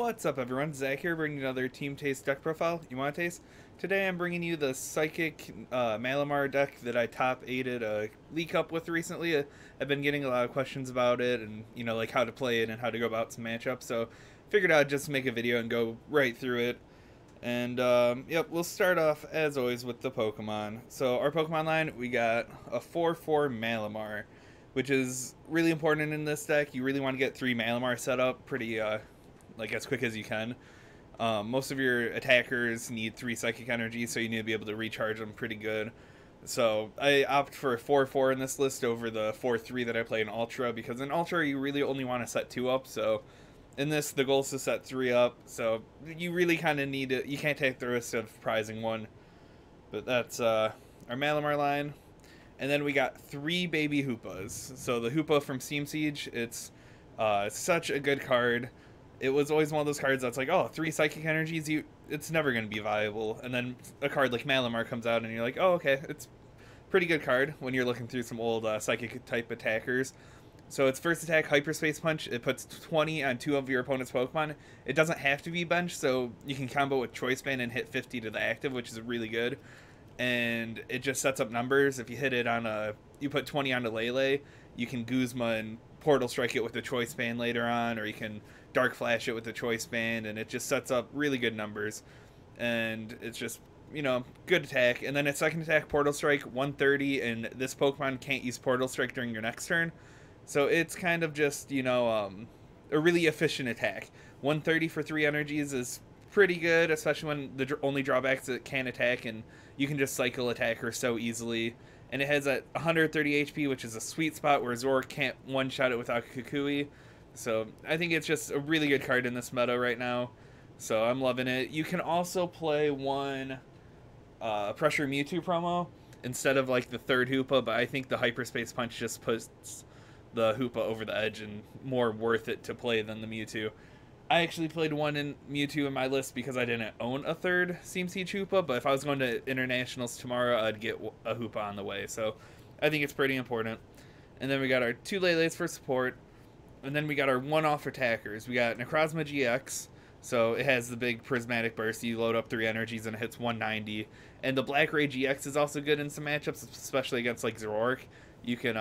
What's up, everyone? Zach here, bringing you another Team Taste deck profile you want to taste. Today I'm bringing you the Psychic Malamar deck that I top 8'd a League Cup with recently. I've been getting a lot of questions about it and, like how to play it and how to go about some matchups, so figured I'd just make a video and go right through it. And, yep, we'll start off, as always, with the Pokemon. So our Pokemon line, we got a 4-4 Malamar, which is really important in this deck. You really want to get 3 Malamar set up pretty, as quick as you can. Most of your attackers need 3 Psychic Energy, so you need to be able to recharge them pretty good. So I opt for a 4-4 in this list over the 4-3 that I play in Ultra, because in Ultra you really only want to set 2 up, so in this the goal is to set 3 up, so you really kind of need to, you can't take the risk of prizing 1. But that's our Malamar line. And then we got 3 baby Hoopas. So the Hoopa from Steam Siege, it's such a good card. It was always one of those cards that's like, oh, 3 Psychic Energies, it's never going to be viable. And then a card like Malamar comes out and you're like, oh, okay, it's a pretty good card when you're looking through some old Psychic type attackers. So its first attack, Hyperspace Punch, it puts 20 on 2 of your opponent's Pokemon. It doesn't have to be bench, so you can combo with Choice Band and hit 50 to the active, which is really good. And it just sets up numbers. If you hit it on you put 20 onto Lele, you can Guzma and Portal Strike it with the Choice Band later on, or you can Dark Flash it with the Choice Band, and it just sets up really good numbers. And it's just, good attack. And then its second attack, Portal Strike, 130, and this Pokemon can't use Portal Strike during your next turn. So it's kind of just, a really efficient attack. 130 for 3 energies is pretty good, especially when the only drawback is it can attack, and you can just cycle attacker so easily. And it has that 130 HP, which is a sweet spot where Zoroark can't one-shot it without Kukui. So I think it's just a really good card in this meta right now. So I'm loving it. You can also play one Pressure Mewtwo promo instead of like the third Hoopa, but I think the Hyperspace Punch just puts the Hoopa over the edge and more worth it to play than the Mewtwo. I actually played one in Mewtwo in my list because I didn't own a third Steam Siege Hoopa, but if I was going to Internationals tomorrow, I'd get a Hoopa on the way. So I think it's pretty important. And then we got our 2 Lele's for support. And then we got our one-off attackers. We got Necrozma GX. So it has the big Prismatic Burst. You load up 3 energies and it hits 190. And the Black Ray GX is also good in some matchups, especially against like Zoroark. You can,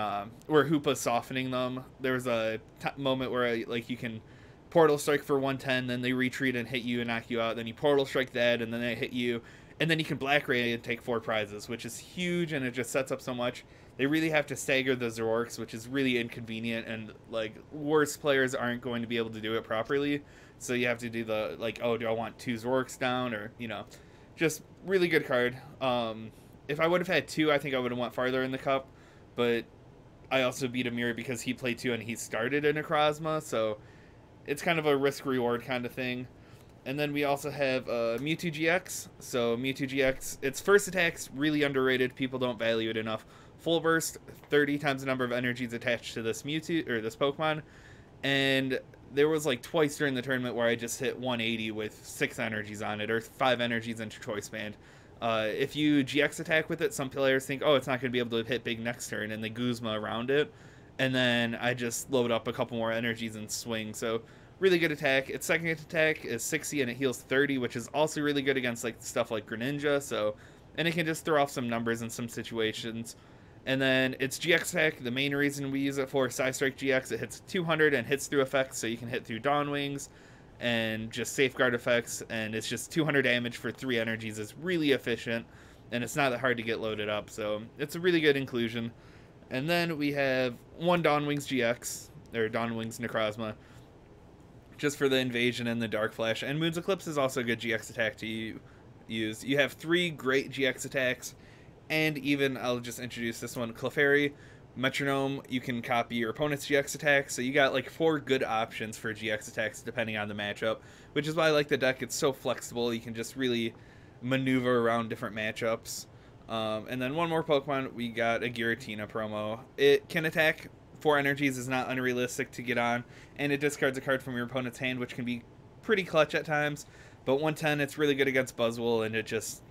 where Hoopa's softening them. There was a moment where you can Portal Strike for 110, then they retreat and hit you and knock you out. Then you Portal Strike that, and then they hit you. And then you can Black Ray and take 4 prizes, which is huge, and it just sets up so much. They really have to stagger the Zoroarks, which is really inconvenient, and, worse players aren't going to be able to do it properly. So you have to do the, oh, do I want 2 Zoroarks down, or, just really good card. If I would have had 2, I think I would have went farther in the cup, but I also beat Amir because he played 2 and he started a Necrozma, so it's kind of a risk-reward kind of thing. And then we also have Mewtwo GX. So Mewtwo GX, its first attack's really underrated. People don't value it enough. Full Burst, 30 times the number of energies attached to this Mewtwo, or this Pokemon. And there was twice during the tournament where I just hit 180 with 6 energies on it, or 5 energies into Choice Band. If you GX attack with it, some players think, oh, it's not going to be able to hit big next turn, and they Guzma around it. And then I just load up a couple more energies and swing. So really good attack. Its second attack is 60 and it heals 30, which is also really good against stuff like Greninja. So, and it can just throw off some numbers in some situations. And then its GX attack, the main reason we use it for Psystrike GX, it hits 200 and hits through effects, so you can hit through Dawn Wings and just safeguard effects. And it's just 200 damage for 3 energies. It's really efficient, and it's not that hard to get loaded up. So it's a really good inclusion. And then we have 1 Dawn Wings GX, or Dawn Wings Necrozma, just for the invasion and the Dark Flash. And Moon's Eclipse is also a good GX attack to use. You have 3 great GX attacks, and even, I'll just introduce this one, Clefairy, Metronome, you can copy your opponent's GX attacks, so you got 4 good options for GX attacks depending on the matchup, which is why I like the deck. It's so flexible, you can just really maneuver around different matchups. And then one more Pokemon, we got a Giratina promo. It can attack 4 energies, is not unrealistic to get on, and it discards a card from your opponent's hand, which can be pretty clutch at times. But 110, it's really good against Buzzwole, and it just,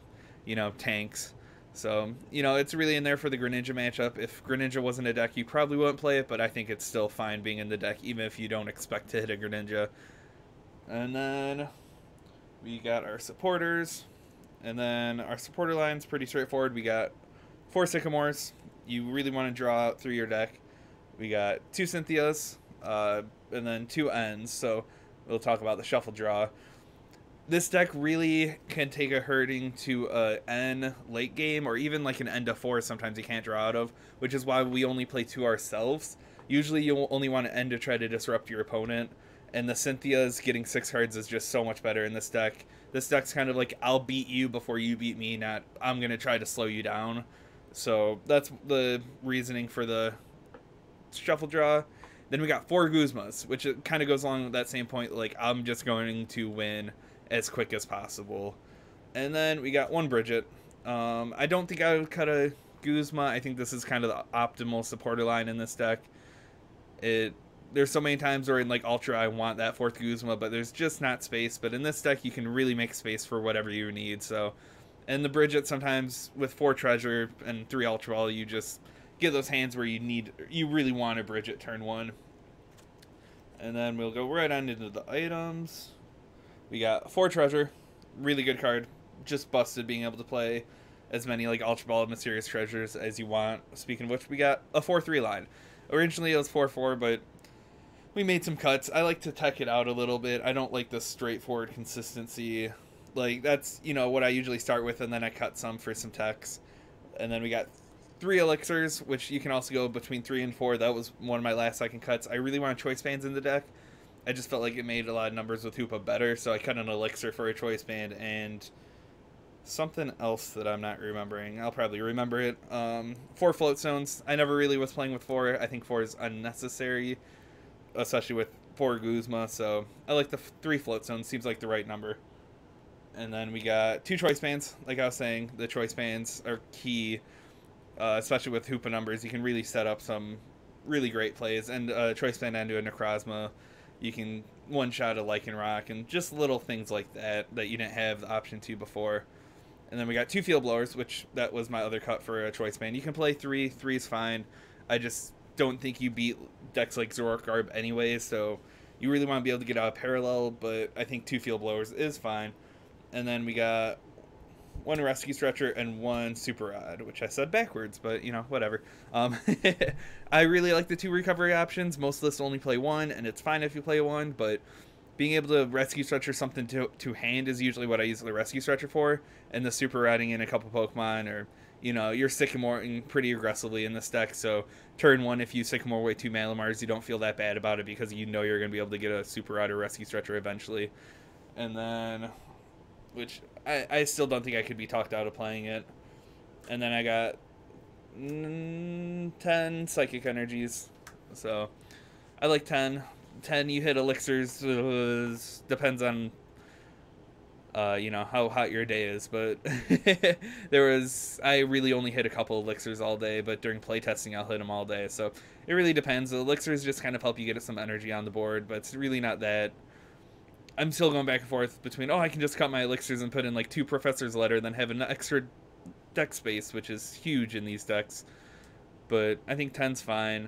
tanks. So, it's really in there for the Greninja matchup. If Greninja wasn't a deck, you probably wouldn't play it, but I think it's still fine being in the deck, even if you don't expect to hit a Greninja. And then we got our supporters. And then our supporter line's pretty straightforward. We got 4 Sycamores. You really want to draw out through your deck. We got 2 Cynthias, and then 2 Ns. So we'll talk about the shuffle draw. This deck really can take a hurting to a N late game, or even like an N to 4 sometimes you can't draw out of, which is why we only play 2 ourselves. Usually you'll only want to N to try to disrupt your opponent, and the Cynthias getting 6 cards is just so much better in this deck. This deck's kind of like, I'll beat you before you beat me, not I'm going to try to slow you down. So that's the reasoning for the shuffle draw. Then we got 4 Guzmas, which it kind of goes along with that same point, like I'm just going to win as quick as possible. And then we got 1 Bridget. I don't think I would cut a Guzma. I think this is kind of the optimal supporter line in this deck. There's so many times where in like Ultra I want that 4th Guzma, but there's just not space. But in this deck you can really make space for whatever you need. So, and the Bridget sometimes with 4 Treasure and 3 Ultra Ball, you just get those hands where you really want a Bridget turn 1. And then we'll go right on into the items. We got 4 Treasure, really good card, just busted being able to play as many like Ultra Ball and Mysterious Treasures as you want. Speaking of which, we got a 4-3 line. Originally it was 4-4, but we made some cuts. I like to tech it out a little bit. I don't like the straightforward consistency. Like that's, what I usually start with, and then I cut some for some techs. And then we got 3 elixirs, which you can also go between 3 and 4. That was one of my last second cuts. I really want choice bands in the deck. I just felt like it made a lot of numbers with Hoopa better, so I cut an elixir for a choice band and something else that I'm not remembering. I'll probably remember it. 4 float stones. I never really was playing with 4. I think 4 is unnecessary, especially with 4 Guzma, so I like the 3 float stones. Seems like the right number. And then we got 2 choice bands. Like I was saying, the choice bands are key, especially with Hoopa numbers. You can really set up some really great plays, and choice band into a Necrozma. You can one-shot a Lycanroc, and just little things like that you didn't have the option to before. And then we got 2 Field Blowers, which that was my other cut for a choice band. You can play 3. 3 is fine. I just don't think you beat decks like Zoroark Garb anyway, so you really want to be able to get out of parallel, but I think 2 Field Blowers is fine. And then we got 1 Rescue Stretcher and 1 Super Rod, which I said backwards, but whatever. I really like the 2 recovery options. Most lists only play 1, and it's fine if you play 1, but being able to Rescue Stretcher something to hand is usually what I use the Rescue Stretcher for, and the Super Rodding in a couple Pokemon, or you're Sycamoring pretty aggressively in this deck, so turn 1, if you Sycamore away 2 Malamars, you don't feel that bad about it because you're going to be able to get a Super Rod or Rescue Stretcher eventually. And then, which I still don't think I could be talked out of playing it. And then I got 10 Psychic Energies. So I like 10. 10, you hit elixirs, depends on how hot your day is, but I really only hit a couple elixirs all day, but during playtesting I'll hit them all day, so it really depends. The elixirs just kind of help you get some energy on the board, but it's really not that. I'm still going back and forth between, I can just cut my elixirs and put in like 2 Professor's Letter, then have an extra deck space, which is huge in these decks, but I think 10's fine.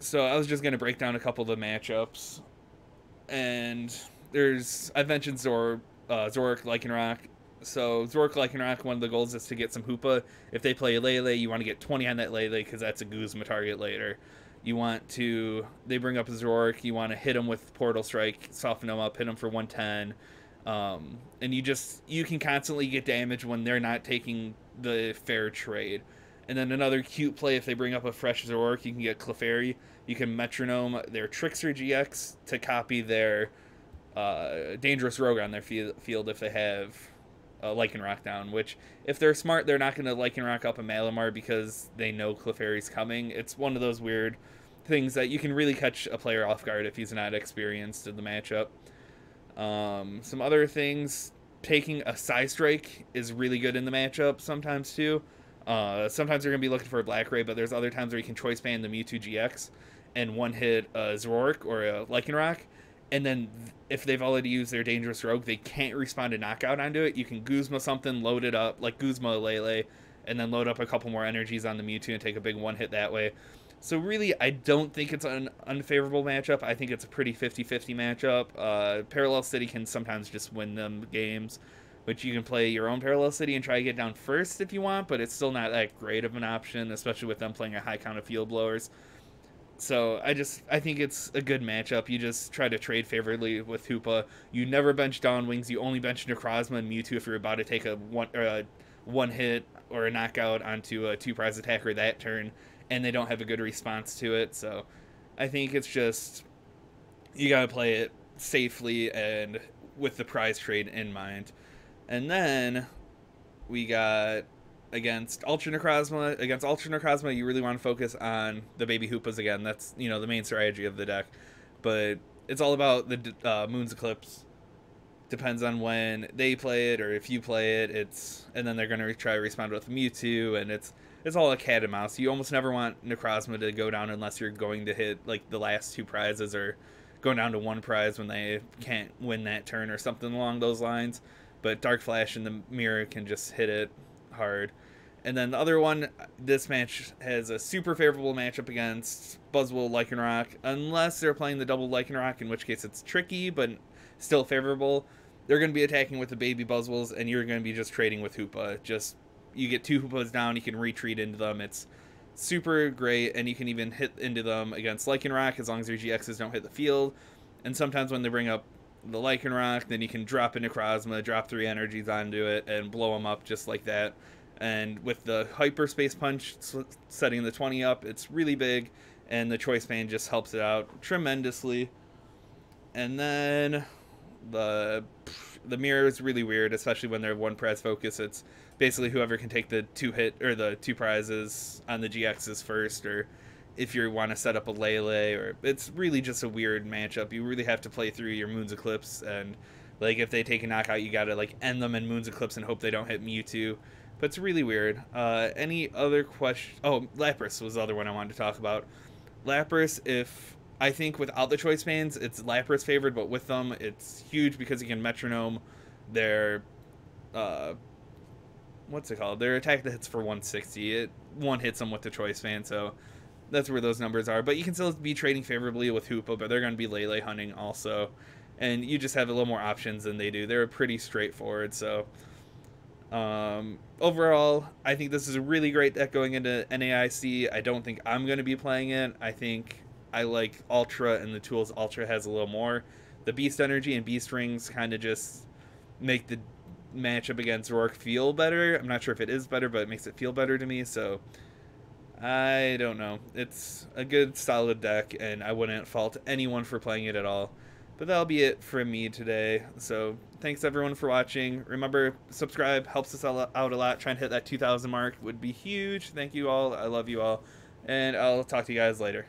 So I was just going to break down a couple of the matchups, and I've mentioned Zoroark Lycanroc. So Zoroark Lycanroc, one of the goals is to get some Hoopa. If they play Lele, you want to get 20 on that Lele because that's a Guzma target later. They bring up a Zoroark, you want to hit them with Portal Strike, soften them up, hit them for 110. And you can constantly get damage when they're not taking the fair trade. And then another cute play, if they bring up a fresh Zoroark, you can get Clefairy. You can Metronome their Trickster GX to copy their Dangerous Rogue on their field if they have Lycanroc down, which if they're smart, they're not going to Lycanroc up a Malamar because they know Clefairy's coming. It's one of those weird things that you can really catch a player off guard if he's not experienced in the matchup. Some other things, taking a Psystrike is really good in the matchup sometimes too. Sometimes you're going to be looking for a Black Ray, but there's other times where you can choice band the Mewtwo GX and one-hit a Zoroark or a Lycanroc, and then if they've already used their Dangerous Rogue, they can't respond to Knockout onto it. You can Guzma something, load it up, like Guzma Lele, and then load up a couple more energies on the Mewtwo and take a big one-hit that way. So really, I don't think it's an unfavorable matchup. I think it's a pretty 50-50 matchup. Parallel City can sometimes just win them games, which you can play your own Parallel City and try to get down first if you want, but it's still not that great of an option, especially with them playing a high count of field blowers. So I think it's a good matchup. You just try to trade favorably with Hoopa. You never bench Dawn Wings. You only bench Necrozma and Mewtwo if you're about to take a one hit or a knockout onto a 2-prize attacker that turn, and they don't have a good response to it. So I think it's just you gotta play it safely and with the prize trade in mind. And then we got Ultra Necrozma, you really want to focus on the baby Hoopas again. That's, the main strategy of the deck. But it's all about the Moon's Eclipse. Depends on when they play it or if you play it. And then they're going to try to respond with Mewtwo, and it's all a cat and mouse. You almost never want Necrozma to go down unless you're going to hit like the last 2 prizes or going down to 1 prize when they can't win that turn or something along those lines. But Dark Flash and the Mirror can just hit it hard. And then the other one, this match has a super favorable matchup against Buzzwole Lycanroc, unless they're playing the double Lycanroc, in which case it's tricky, but still favorable. They're going to be attacking with the baby Buzzwoles, and you're going to be just trading with Hoopa. You get 2 Hoopas down, you can retreat into them. It's super great, and you can even hit into them against Lycanroc as long as your GXs don't hit the field. And sometimes when they bring up the Lycanroc, then you can drop a Necrozma, drop 3 energies onto it, and blow them up just like that. And with the Hyperspace Punch setting the 20 up, it's really big, and the Choice Band just helps it out tremendously. And then the Mirror is really weird, especially when they're 1 prize focus. It's basically whoever can take the 2 prizes on the GXs first, or if you want to set up a Lele, or it's really just a weird matchup. You really have to play through your Moon's Eclipse, and like if they take a knockout, you gotta like end them in Moon's Eclipse and hope they don't hit Mewtwo. But it's really weird. Any other question? Oh, Lapras was the other one I wanted to talk about. Lapras, I think without the choice bands, it's Lapras favored, but with them, it's huge because you can metronome their, what's it called? Their attack that hits for 160. It one hits them with the choice band, so that's where those numbers are. But you can still be trading favorably with Hoopa, but they're going to be Lele hunting also. And you just have a little more options than they do. They're pretty straightforward, so overall, I think this is a really great deck going into NAIC. I don't think I'm going to be playing it. I think I like Ultra and the tools Ultra has a little more. The Beast Energy and Beast Rings kind of just make the matchup against Rourke feel better. I'm not sure if it is better, but it makes it feel better to me, so I don't know. It's a good, solid deck, and I wouldn't fault anyone for playing it at all. But that'll be it from me today. So thanks everyone for watching. Remember, subscribe helps us out a lot. Trying to hit that 2,000 mark would be huge. Thank you all. I love you all. And I'll talk to you guys later.